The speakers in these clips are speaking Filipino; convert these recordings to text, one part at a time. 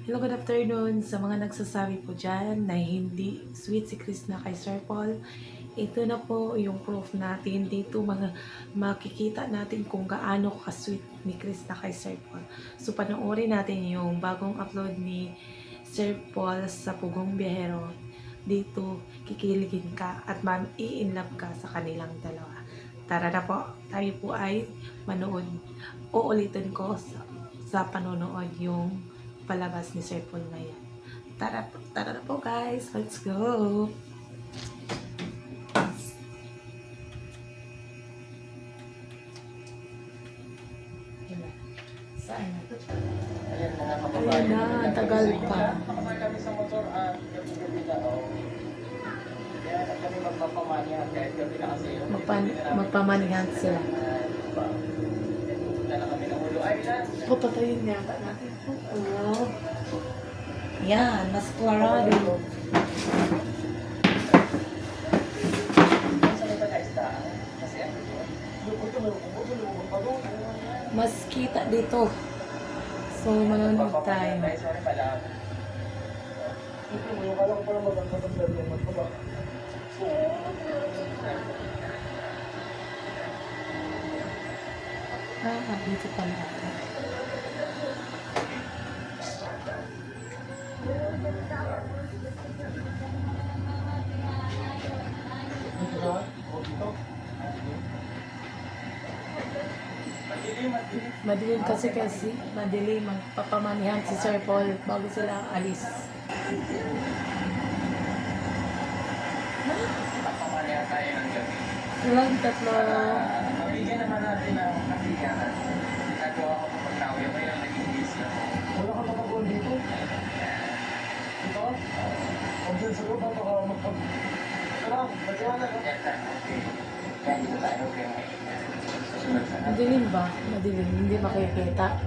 Hello, good afternoon sa mga nagsasabi po dyan na hindi sweet si Krishna kay Sir Paul. Ito na po yung proof natin dito, makikita natin kung gaano ka-sweet ni Krishna kay Sir Paul. So panoorin natin yung bagong upload ni Sir Paul sa Pugong Biyahero. Dito kikiligin ka at i-inlove ka sa kanilang dalawa. Tara na po, tayo po ay manood. Uulitin ko sa panonood yung palabas ni Sir Paul na yan. Tara na po guys, let's go! Saan na? Ayan na, tagal pa. Nakasal kami sa motor at gabi-gabi na kaya kami magpapamanya kahit gabi na kasi Magpamanihan sila. Punta na kami ng Ulo Island. Patayin yata natin. Oh. Yan, mas klarado. Sa may pagkaista, kasi ano Mas kita dito. So, manonood tayo. sorry pala. Dito pala ako. Madilim kasi madilim magpapamanihan si Sir Paul bago sila alis. Magpapamanya tayo ng gabi. Silang tatlo. Mabigyan naman natin ng kasiyahan. Nagawa ko kapag nauwi ko yung naging busy. Wala ka nakagawa dito? Ito? Ang dyan sa loob, baka magpag... Tara, magkawala ka. Okay. Kaya dito tayo kaya susunod sa natin. Madilim ba? Madilim. Hindi makikita.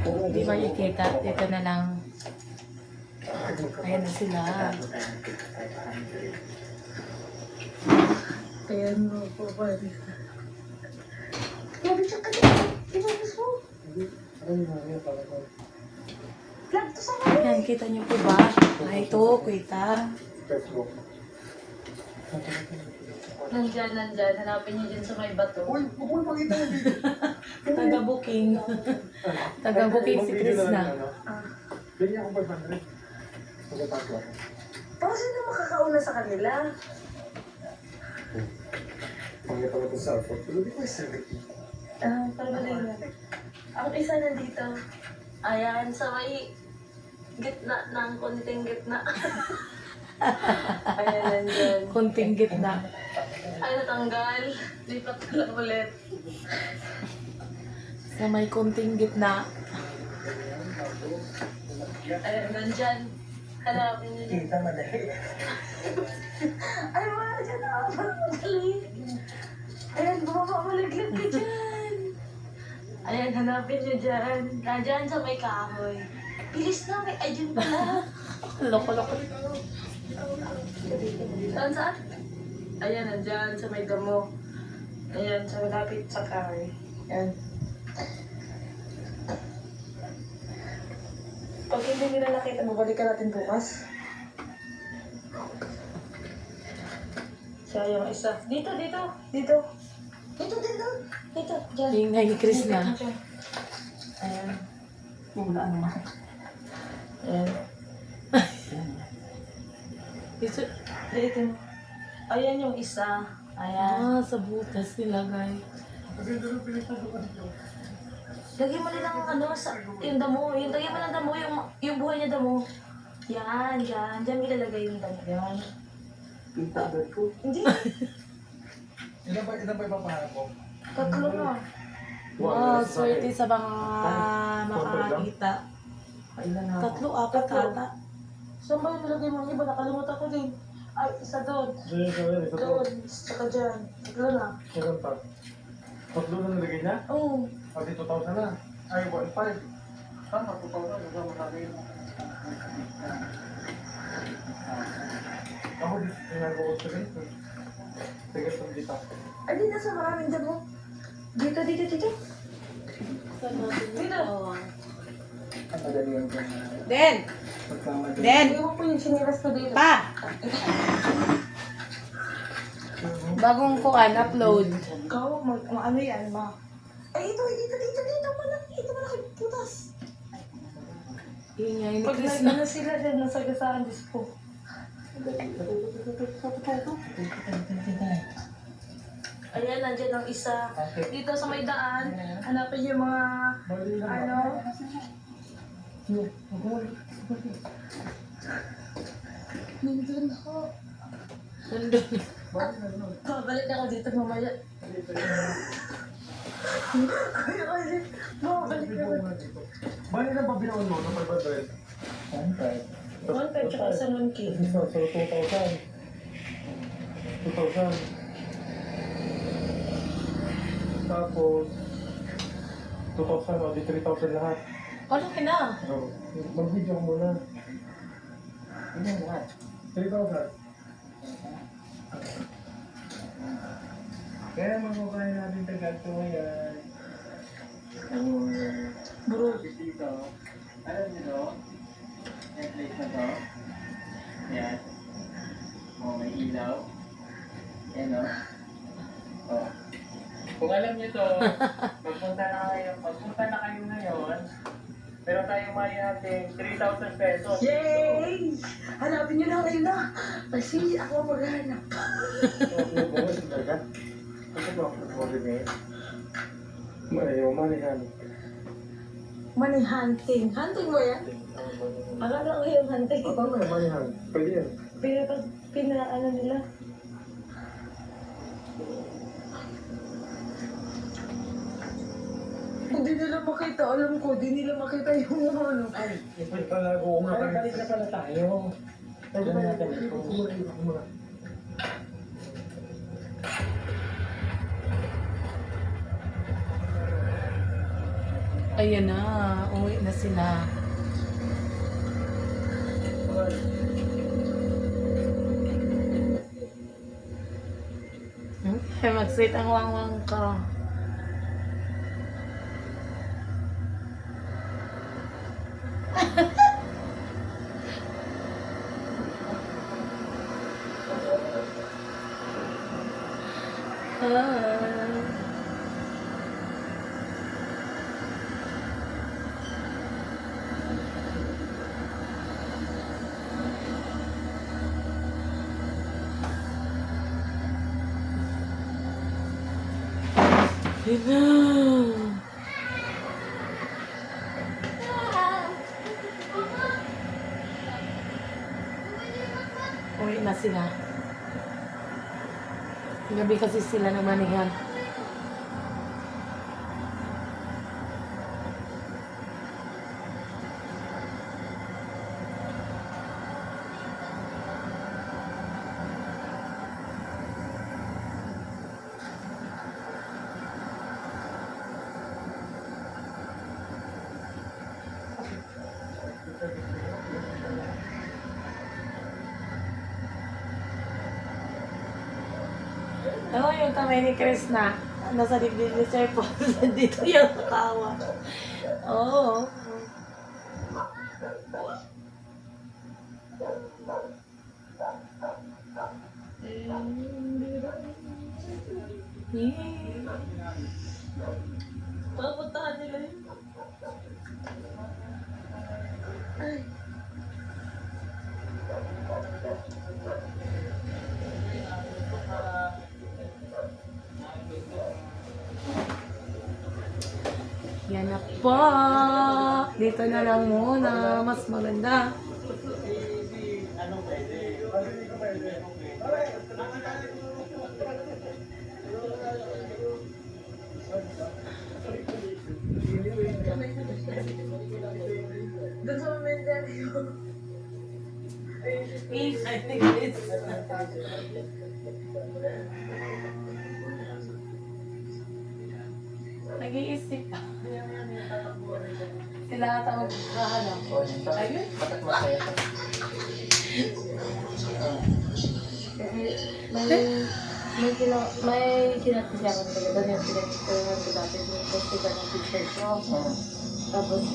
Hindi makikita. Dito na lang. Ayan na sila. Ayan mo po ba? Grabe siya ka dito. Ibabas mo. Vlog to sa mga. Ayan, kita niyo po ba? Ay, ito, kita. Nandyan. Hanapin niyo dyan sa may bato. Uy, huwag makita mo dito. Taga-booking. Taga-booking si Krishna. Ganyan ako 500. Magkatagwa. Para sino makakauna sa kanila? Pangit ako ito sa airport. Pero di ko isipin. Para malay mo. Ang isa nandito. Ayan, sa may gitna ng konting gitna. Ayan, nandyan. Kunting gitna. Ay, natanggal. Lipat ko lang ulit. Sa may kunting gitna. Ayan, nandyan. Hanapin niyo dyan. Kita madali. Ay, wala dyan na. Parang madali. Ayan, bumaba maliglag ka dyan. Ayan, hanapin niyo dyan. Nandyan sa may kahoy. Bilis na, may ayun pala. Loko-loko. Saan? Ayan, nandyan sa may damo. Ayan, sa malapit sa kahoy. Ayan. Pag hindi nila nakita, babalikan natin bukas. Siya yung isa. Dito. Dito. Diyan. Ingay ni Krishna. Ayan. Wala naman. Ayan. Dito. Ayan yung isa. Ayan. Sa butas nilagay. Lagyan mo lang ng ano, yung damo. Lagyan mo ng damo, yung buhay niya damo. Yan. Diyan ilalagay yung damo. Yan. Kita agad ko. Hindi. Ilan ba ipapahanap mo? Tatlo na. Wow, swerte sa mga makakita. Tatlo, apat ata. Saan ba yung nilagay mo yung iba? Nakalimutan ko din. Ay, isa doon. Doon. Saka dyan. Tatlo na. Meron pa. Tatlo na nalagay niya? Oo. Pati 2,000 na. Ay, 1,500. Tama, 2,000. Kasama namin. Ako dito, ginagawa ko sa ganito. Tigas ng dita. Ay, di nasa maraming damo. Dito. Saan natin Dito. ito? Madali yung Den! pagkamadali. Den! Iwan po yung siniras ko dito. Pa! Bagong kuan, upload. Ikaw, ano yan, ma? Ay, ito, ito malaki putas. Yun nga, yun ni Pag Chris na. ano sila dyan, nasagasaan dispo. Ayan, nandiyan ang isa. Dito sa may daan, hanapin yung mga, ano, nandun ako. Nandun. Babalik ako dito mamaya. Babalik ako. Bali na ba binaon mo? Kapag ba doon? One pet tsaka isa nun kid. So, 2,000. 2,000. Tapos, 2,000 o di 3,000 lahat. Laki na. So, mag-video ko muna. Ano lahat? 3,000. Kaya magmukhain natin tagal-to yan. Bro, Dito, alam niyo no? Yung place na to. Yan. O, may ilaw. Yan o. O. Kung alam niyo to, pagpunta na kayo ngayon, meron tayong mali natin 3,000 pesos. yay! Hanapin niyo na kayo na. Kasi ako maghanap. Money hunting. Hunting mo yan? Akala ko yung hunting. Pwede yan. Pina-ano nila. Hindi nila makita. Alam ko, hindi nila makita yung ano. Ay, pala ko nga. Balik na pala tayo. Pwede ba natin ito? Ayan na. Uwi na sila. Ay, mag-sweet ang wang-wang ka. Yun na. Uwi na sila. Gabi kasi sila nagmanihan. Oo, yung kamay ni Chris na nasa dibdib ni Sir Paul. Dito yung nakawa. Oo. Papuntahan nila yun. Ay. Yan na po. Dito na lang muna. Mas maganda. Doon sa Mendelio. Nag-iisip pa. Sila ata magkahanap. Ayun. May kinatisiyan ko talaga doon yung pinag-iwan ko dati yung festival ng picture ko. Tapos,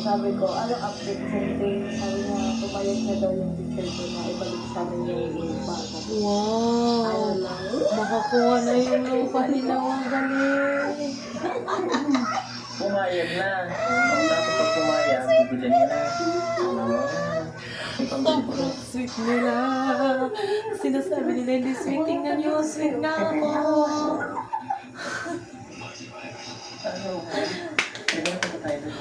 sabi ko, anong update something? Sabi niya, pumayag na daw yung picture ko na ibalik sa amin yung lupa. Wow! Ayun lang. Makakuha na yung lupa nila. Ang galing! Pumayag na. Tapos pag pumayag, bibigyan niya na. May pambili ko. Sobrang sweet nila. Sinasabi nila, hindi sweet. Tingnan nyo, sweet na ako. Ano? Hindi na pa tayo doon.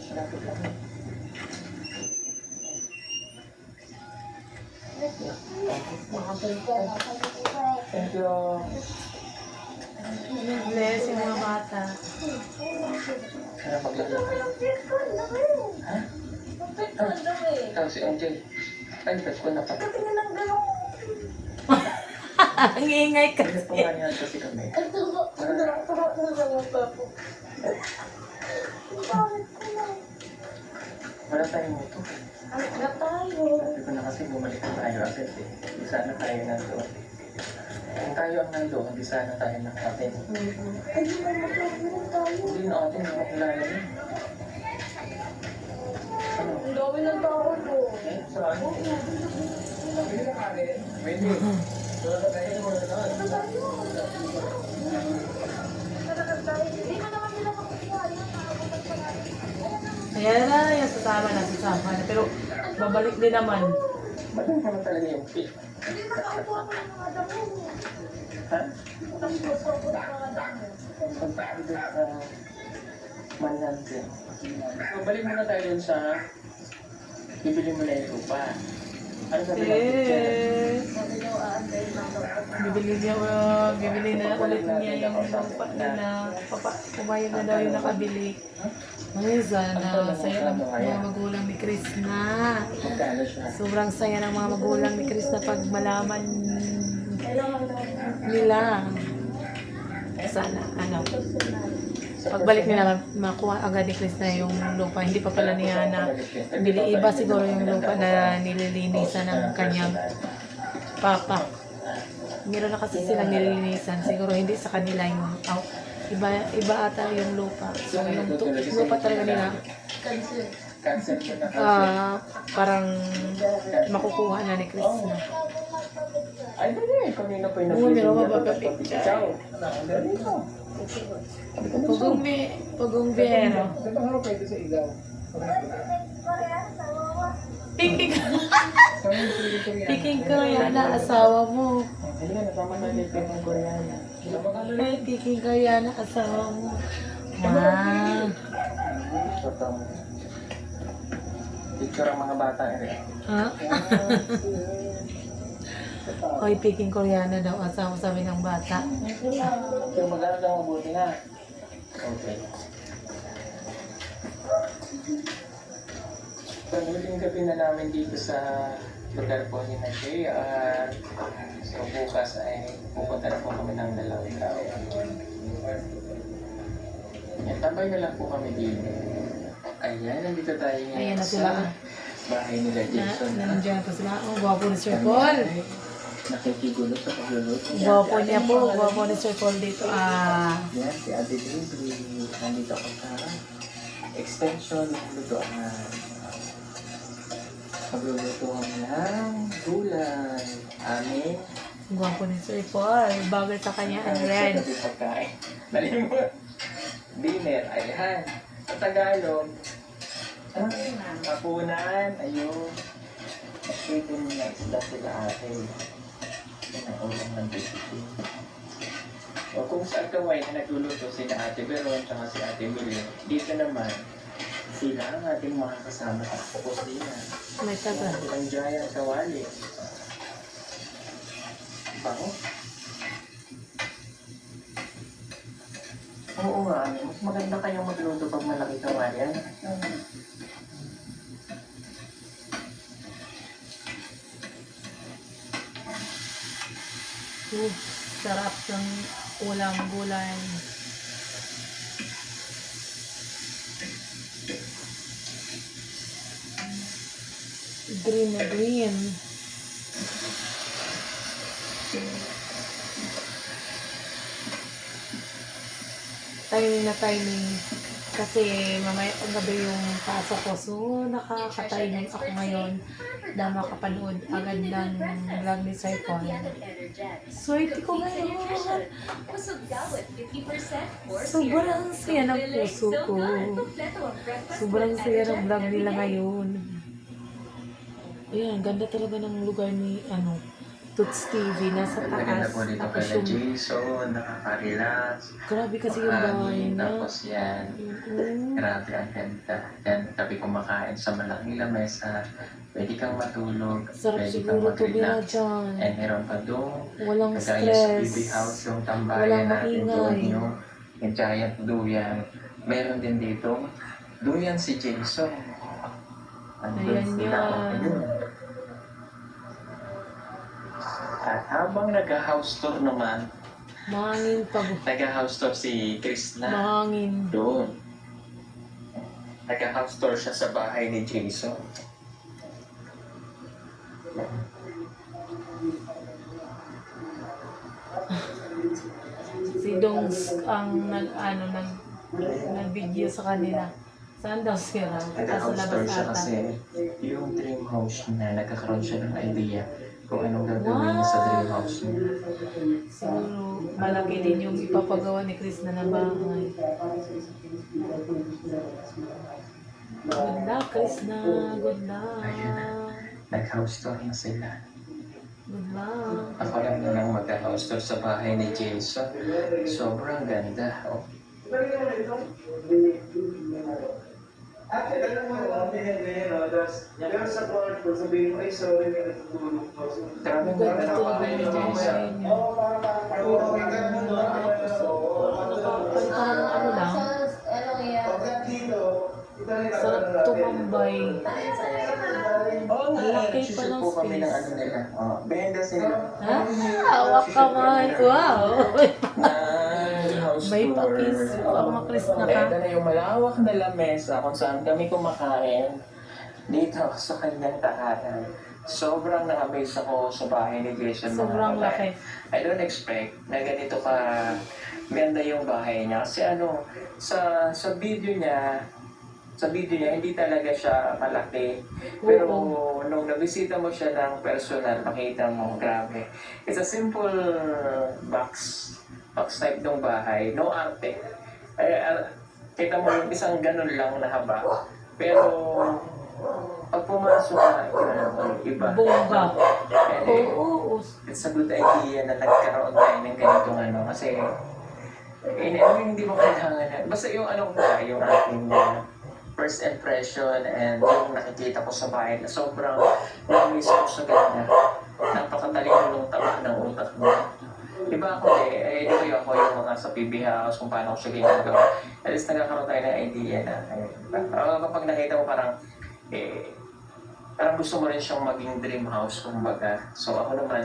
Malapit lang. Thank you. Bless yung mga bata. Kaya paglalakad. Ha? Ikaw si MJ. Ay, pet ko na pa. Ang ingay Kasi kasi. pumayag kasi kami. Wala tayong moto. Sabi ko na kasi bumalik na tayo agad eh. Di sana tayo nandoon. Kung tayo ang nandoon, di sana tayo nakatin. Hindi na atin, makilala yun. Ano? Ang dami ng tao ko. Saan? Pwede. Wala ka tayo, wala ka tayo. Hindi ka naman nila makakilala. Ayan na, yan sasama na. Pero babalik din naman. Ba't yung naman talaga yung fish? Hindi nakaupo ako ng mga damo. Ha? Nakaupo ako ng mga damo. Punta ako doon sa Manante. So, balik muna tayo dun sa bibili mo na yung lupa. Ano sabi ng picture? Eh, Sabi niyo, aantayin lang daw ako. bibili na ulit niya yung lupa nila. Pumayag na daw yung nakabili. Ay, sana. Saya ng mga magulang ni Krishna. Magkano siya? Sobrang saya ng mga magulang ni Krishna pag malaman Kailangan daw nila. Sana, ano. Pagbalik nila, makuha agad ni Krishna yung lupa. Hindi pa pala niya na bili. Iba siguro yung lupa na nililinisan ng kanyang papa. Meron na kasi silang nililinisan. Siguro hindi sa kanila yung iba ata yung lupa. So yung lupa talaga nila, cancel. Cancel ko na parang makukuha na ni Krishna. Ay, dali. Kanina pa yung Oo, meron niya. mapapapicture. Ciao. Dali mo. Pugong biyero. Di ba nga pwede sa ilaw? Piking ko yan na asawa mo. Hindi nga, nasama na yung ng Koreana. Ay, piking ko yan na asawa mo. Wow. Totoo. Picture ang mga bata rin. Ha? Oy, piking koreana daw asawa sabi ng bata. Yung mag-aaral ka mabuti na. Okay. Paghuling gabi na namin dito sa lugar po ni Najay. So bukas ay pupunta na po kami ng Dalawitaw. Yan, tambay na lang po kami dito. Ayan, nandito tayo ngayon Ayan na sila. bahay nila Jason. Nandiyan pa sila. Oh, gwapo ni Sir Paul. Nakikigulo sa pagluluto. Gwapo niya po. Gwapo ni Sir Paul dito. Yan, si Ate Daisy. Nandito ako sa extension ng lutoan. Magluluto kami ng gulay. Amin. Gwapo ni Sir Paul. Bagay sa kanya ang red. Sa gabi pagkain. Nalimot. Dinner. Ayan. Sa Tagalog. Hapunan. Ayun. Nakita niya isda sila ate. Yan ang ulam ng bisikin. O kung sa Agaway na nagluluto sila Ate Veron at si Ate Mili, dito naman sila ang ating mga kasama sa focus nila. May taga. Ang giant kawali. Bango. Oo nga, mas maganda kayong magluto pag malaki kawali. Ano? Sarap ng ulam gulay. Green na green. timing. Kasi mamaya pag gabi yung pasok ko. So, nakaka-timing ako ngayon na makapanood agad ng vlog ni Sir Paul. Swerte ko ngayon. Sobrang saya ng puso ko. Sobrang saya ng vlog nila ngayon. Ayan, ganda talaga ng lugar ni, Toots TV, nasa Maganda taas. po dito Tapos kay yung, Jason, nakaka-relax. grabe kasi yung bahay niya. Tapos yan, Oo. grabe ang ganda. Yan, tabi kumakain sa malaking lamesa. Pwede kang matulog. Sarap Pwede kang siguro tumira mag-relax. dyan. And meron pa doon. Walang Kagaya sa BB stress. House, yung Walang tambayan natin doon, maingay. yung giant duyan. Meron din dito, duyan si Jason. Andun Ayan sila. yan. Ayun. At habang nag-house tour naman, Mahangin pag... nag-house tour si Krishna. Mahangin. Doon. Nag-house tour siya sa bahay ni Jason. Si Dongs ang nag-video sa kanila. Saan daw sila? Sa Nag-house tour labas siya ata. kasi yung dream house niya, nagkakaroon siya ng idea kung anong gagawin niya sa dream house niya. Siguro malaki din yung ipapagawa ni Chris na bahay. Good luck, Chris na. Good luck. Nag-house tour na sila. Good luck. Ako lang na lang mag-house tour sa bahay ni Jason. Sobrang ganda. Oh. Actually, alam mo yung opinion ngayon, no? Pero sa part ko, sabihin mo, ay, sorry, may natutulog ko. Grabe Ang ganda na talaga bahay ng ni bahay Jason. niya. Parang ano lang, sarap tumambay. Oo nga, Laki pa nagsusunod ng po kami ng space. ano nila. Behenda sila. Ha? Hawak kamay. Wow! House May tour. pakis ang mga Chris na ka. Ito na yung malawak na lamesa kung saan kami kumakain dito sa kanyang tahanan. Sobrang na-amaze ako sa bahay ni Jason. mga Sobrang kapatid. laki. I don't expect na ganito ka ganda yung bahay niya. Kasi sa video niya, hindi talaga siya malaki. Pero nung nabisita mo siya ng personal, makita mo, grabe. It's a simple box type ng bahay, no arte. Kita mo yung isang ganun lang na haba. Pero pag pumasok ka, iba. Bongga. And, Oo. it's a good idea na nagkaroon tayo ng ganitong kasi hindi mo kailangan. Basta yung yung ating first impression and yung nakikita ko sa bahay na sobrang na-miss ko sa ganda. Napakatalino ng tama ng utak mo. Iba ako di ako yung mga sa PB House kung paano ko siya ginagawa. At least nagkakaroon tayo ng idea na kapag nakita mo parang gusto mo rin siyang maging dream house kumbaga. So ako naman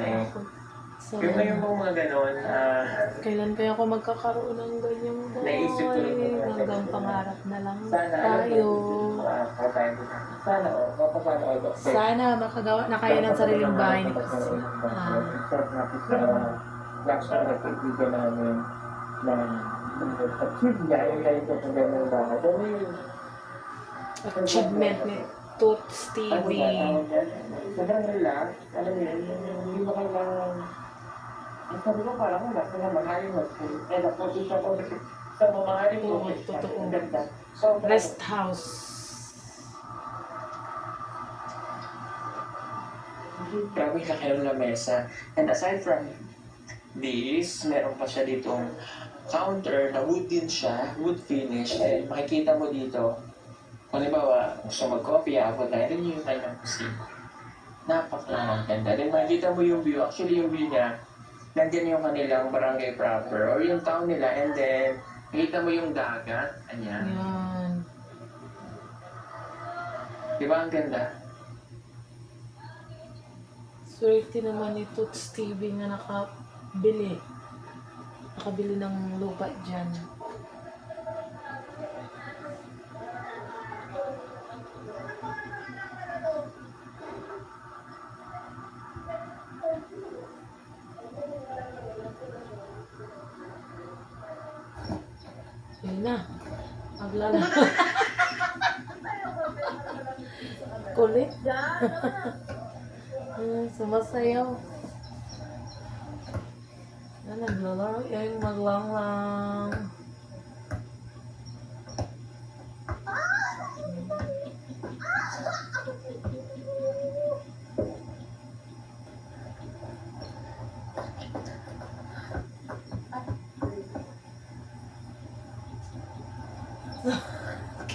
So, yung mga ganon, kailan kaya ako magkakaroon ng ganyang Naisip ko rin bahay? naman. Hanggang pangarap na lang sana tayo. Sana makagawa na kayo ng sariling bahay ni Chris. Last time nagkaibigan namin na achieve niya yung ganito sa ganang bahay. Achievement ni Toots TV. Sobrang relax. Alam mo yun, hindi mo kailangan. Ang sabi ko parang wala sila mahalin mo. Tapos siya ko sa mamahalin mo. Oo, totoo. Ang ganda. So, Rest house. grabe ka kayo lamesa. And aside from this, meron pa siya ditong counter na wood din siya, wood finish. And makikita mo dito, kung halimbawa, gusto mag-coffee, abot na, rin yung kanyang kusina. Napakaganda. Then makikita mo yung view. Actually, yung view niya, nandiyan yung kanilang barangay proper or yung town nila. And then, makikita mo yung dagat. Ayan. Yan. Di ba ang ganda? Swerte naman ni Toots TV na nakabili ng lupa dyan. Yun na. Maglala. Kulit. Sumasayaw. Naglalaro yung maglanglang.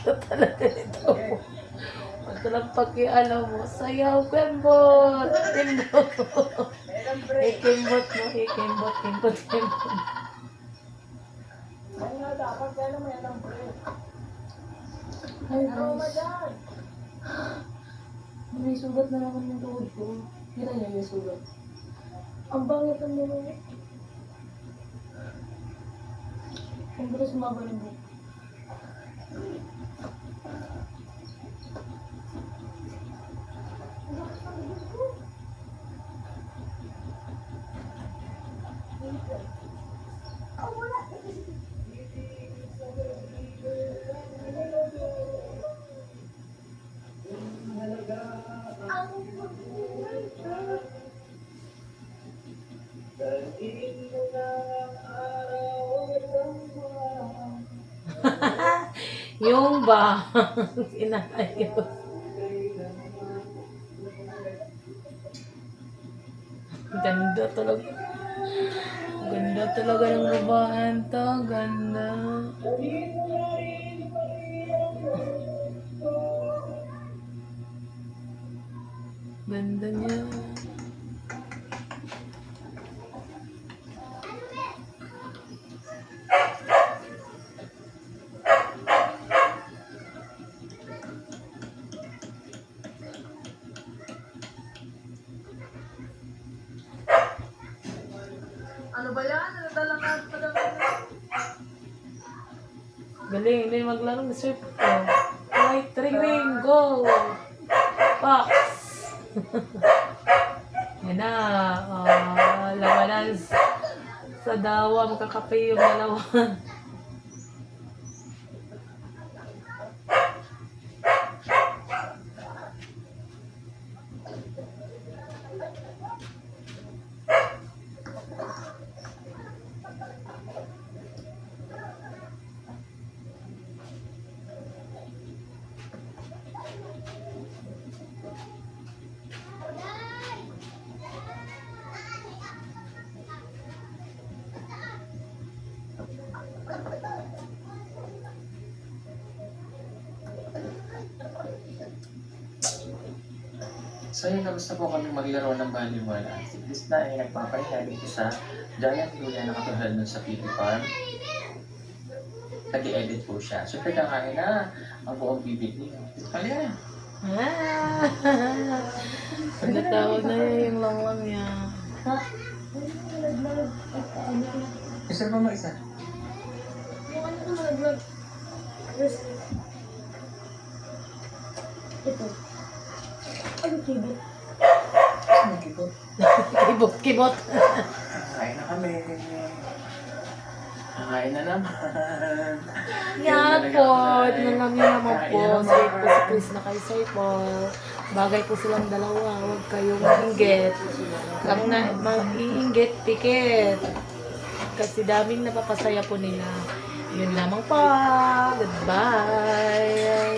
Cute talaga nito. Huwag ka lang pakialam mo. Sayaw, kembot. Kembot. Ikembot mo. Ikembot. Kembot. Kembot. Ay nga, dapat kaya may alam pre. Ay, guys. May sugat na naman yung tuhod ko. Kita niya yung sugat. Ang bangit ang mga. Ang bilis sumaba ng buhok. Yung ba? Inayos. Ganda talaga. Ganda talaga ng babahan to. Ganda. Ganda niya. Ano ba yan? Ano talaga? Galing. Hindi maglaro ng surf ko. Right, ring, go! Fox! Yan na. Labanan sa dawa. Magkakape yung dalawa. So yun, kamusta po kami maglaro ng baliwala? Si Krista ay nagpapahinga dito sa Giant Luya na katulad nun sa PP Farm. Nag-i-edit po siya. So kakain na ang buong bibig niya. Kaya Ah! Nagtawag na niya yung langlang niya. isa pa mo isa. Yung ano ko nag-vlog. Ito. Ano kibot? Nagkipot. Kibot, kibot. Kakain na kami. Kakain na naman. Yapon, nalami naman po. Sweet po si Chris na kay Sir Paul. Bagay po silang dalawa. Huwag kayong maingit. Ang maiinggit, pikit. Kasi daming napapasaya po nila. Yun lamang pa. Goodbye.